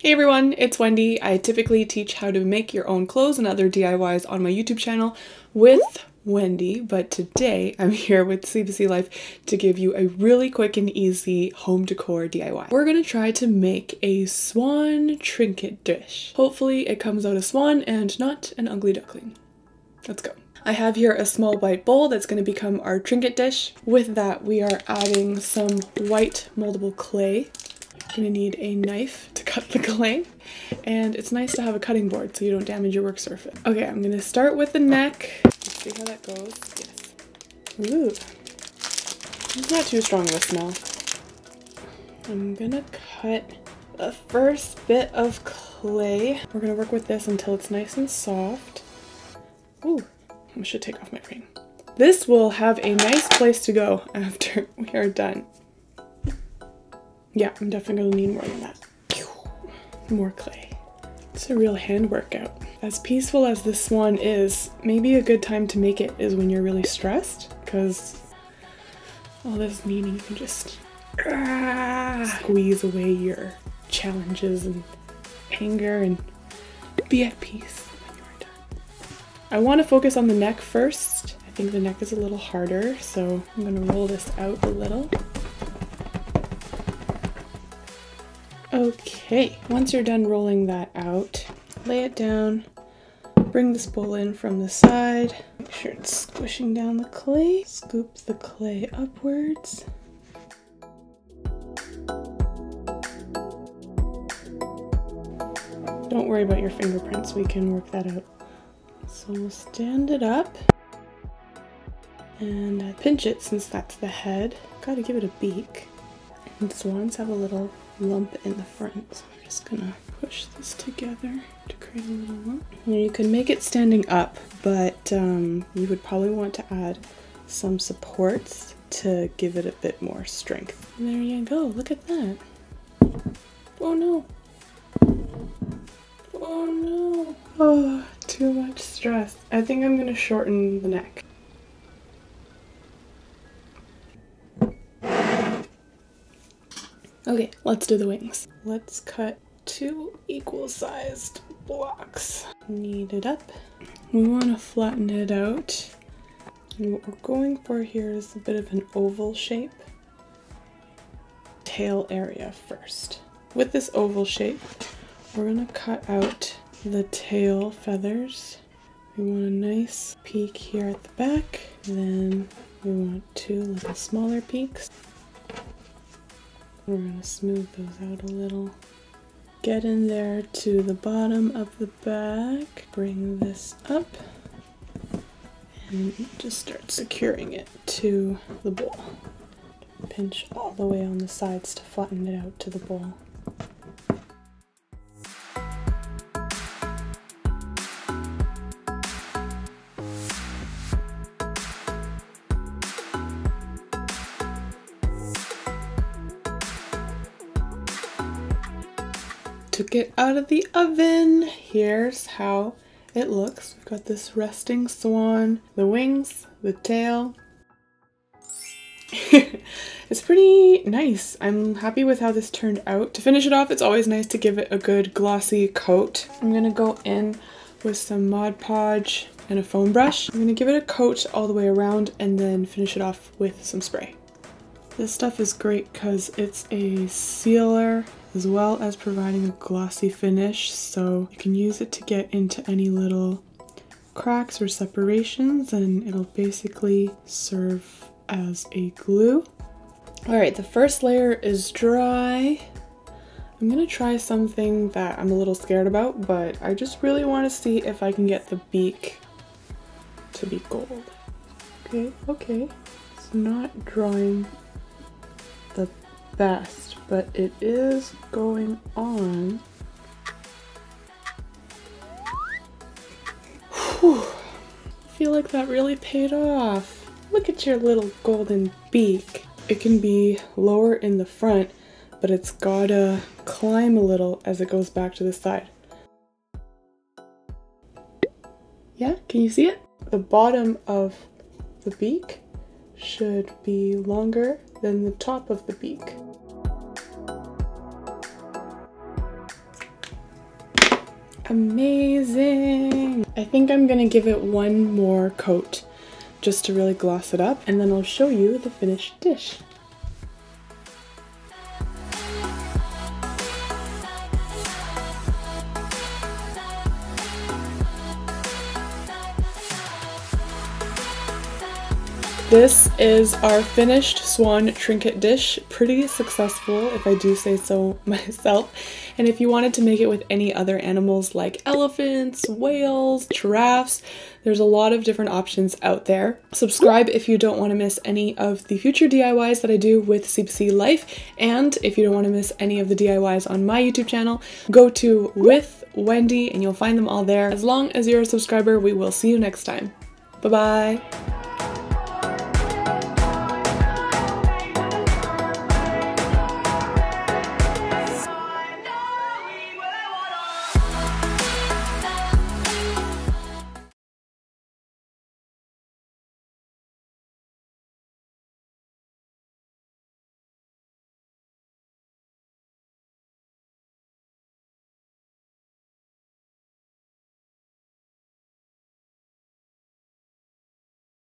Hey everyone, it's Wendy. I typically teach how to make your own clothes and other DIYs on my YouTube channel with Wendy, but today I'm here with CBC Life to give you a really quick and easy home decor DIY. We're gonna try to make a swan trinket dish. Hopefully it comes out a swan and not an ugly duckling. Let's go. I have here a small white bowl that's going to become our trinket dish. With that, we are adding some white moldable clay. You're going to need a knife to cut the clay, and it's nice to have a cutting board so you don't damage your work surface. Okay, I'm going to start with the neck. Let's see how that goes. Yes. Ooh. It's not too strong of a smell. I'm going to cut the first bit of clay. We're going to work with this until it's nice and soft. Ooh. I should take off my ring. This will have a nice place to go after we are done. Yeah, I'm definitely gonna need more than that. More clay. It's a real hand workout. As peaceful as this swan is, maybe a good time to make it is when you're really stressed, because all this meaning you can just squeeze away your challenges and anger and be at peace. I want to focus on the neck first. I think the neck is a little harder, so I'm going to roll this out a little. Okay, once you're done rolling that out, lay it down, bring this bowl in from the side, make sure it's squishing down the clay, scoop the clay upwards. Don't worry about your fingerprints, we can work that out. So we'll stand it up and pinch it since that's the head. Gotta give it a beak. And swans have a little lump in the front, so I'm just gonna push this together to create a little lump. Now you can make it standing up, but you would probably want to add some supports to give it a bit more strength. And there you go, look at that. Oh no. Oh no. Oh, too much stress. I think I'm gonna shorten the neck. Okay, let's do the wings. Let's cut 2 equal-sized blocks. Knead it up. We want to flatten it out. And what we're going for here is a bit of an oval shape. Tail area first. With this oval shape, we're gonna cut out the tail feathers. We want a nice peak here at the back. Then we want 2 little smaller peaks. We're gonna smooth those out a little. Get in there to the bottom of the back. Bring this up. And just start securing it to the bowl. Pinch all the way on the sides to flatten it out to the bowl. Took it out of the oven. Here's how it looks. We've got this resting swan, the wings, the tail. It's pretty nice. I'm happy with how this turned out. To finish it off, it's always nice to give it a good glossy coat. I'm gonna go in with some Mod Podge and a foam brush. I'm gonna give it a coat all the way around and then finish it off with some spray. This stuff is great because it's a sealer as well as providing a glossy finish, so you can use it to get into any little cracks or separations, and it'll basically serve as a glue. Alright, the first layer is dry. I'm gonna try something that I'm a little scared about, but I just really want to see if I can get the beak to be gold. Okay. It's not drawing the best, but it is going on. Whew. I feel like that really paid off. Look at your little golden beak. It can be lower in the front, but it's gotta climb a little as it goes back to the side. Yeah, can you see it? The bottom of the beak should be longer than the top of the beak. Amazing! I think I'm gonna give it one more coat just to really gloss it up, and then I'll show you the finished dish. This is our finished swan trinket dish. Pretty successful, if I do say so myself. And if you wanted to make it with any other animals like elephants, whales, giraffes, there's a lot of different options out there. Subscribe if you don't want to miss any of the future DIYs that I do with CBC Life. And if you don't want to miss any of the DIYs on my YouTube channel, go to With Wendy and you'll find them all there. As long as you're a subscriber, we will see you next time. Bye-bye.